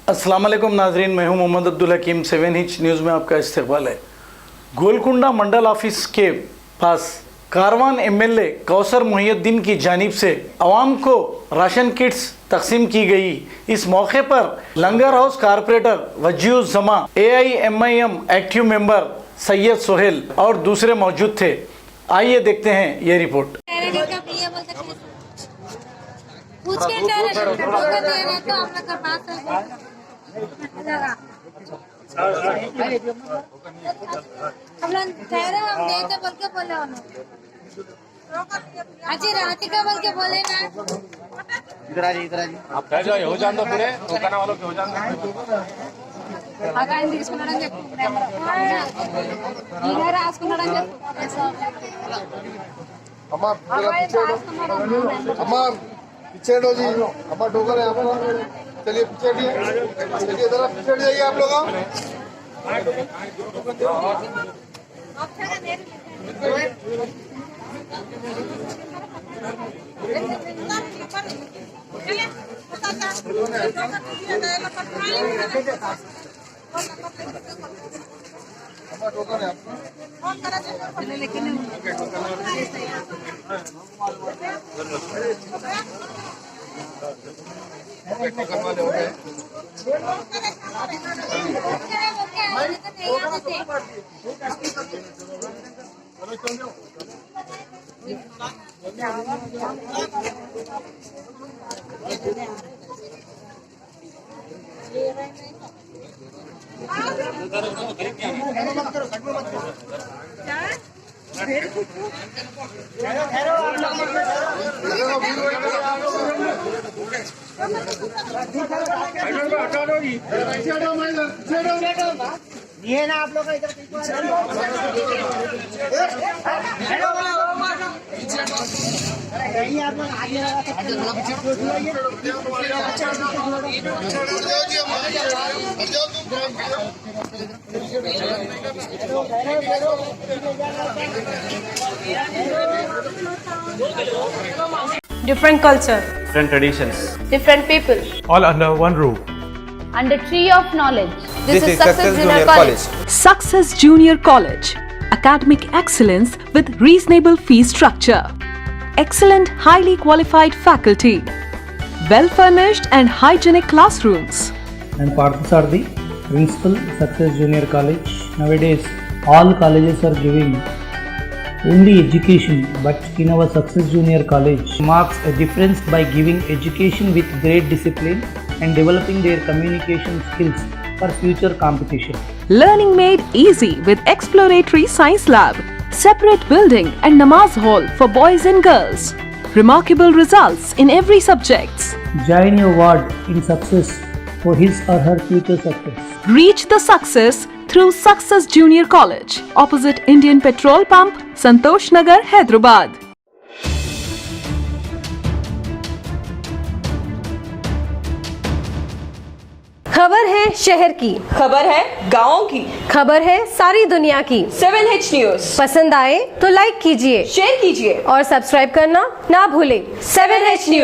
अस्सलाम वालेकुम नाजरीन, मैं हूं मोहम्मद अब्दुल हकीम। 7H न्यूज़ में आपका इस्तकबाल है। गोलकुंडा मंडल ऑफिस के पास कारवान एमएलए कौसर मुहियुद्दीन की जानिब से आवाम को राशन किट्स तकसीम की गई। इस मौके पर Langar House corporator Waziuzzama, AIMIM active member Syed Sohail और दूसरे मौजूद थे। आइए देखते हैं ये रिपोर्ट। पूछ के तो हम लोग का पास हम लोग ठहरे, हम नहीं तो बोल के बोले अच्छी राती का बोल के बोले ना। इधर आ जी आप कह जाओ हो जान दो पूरे दुकान वालों के हो जान दो అగాయని తీసుకున్నాడని చెప్తున్నాడు ఈగ రాసుకున్నాడని చెప్తున్నాడు अम्मा अम्मा पीछे हटो जी। अम्मा ठोकर है आपको। चलिए पीछे हटिए, चलिए जरा पीछे हट जाइए आप लोग। अम्मा ठोकर है आपको। ठोकर वाले हो गए। ये ना आप लोग का इधर आप लोग आगे Different culture, different traditions, different people, all under one roof. under tree of knowledge. This is Success Junior College. Success Junior College. Academic excellence with reasonable fee structure. Excellent, highly qualified faculty. Well-furnished and hygienic classrooms. And Parthasarthi, Principal, Success Junior College. Nowadays, all colleges are giving only education, but in our Success Junior College marks a difference by giving education with great discipline and developing their communication skills for future competition. Learning made easy with exploratory science lab, separate building and namaz hall for boys and girls. Remarkable results in every subject. Join your ward in success for his or her future success. Reach the success through Success Junior College, opposite Indian Petrol Pump, Santosh Nagar, Hyderabad. खबर है शहर की, खबर है गाँव की, खबर है सारी दुनिया की। 7H न्यूज़ पसंद आए तो लाइक कीजिए, शेयर कीजिए और सब्सक्राइब करना ना भूलें। 7H news.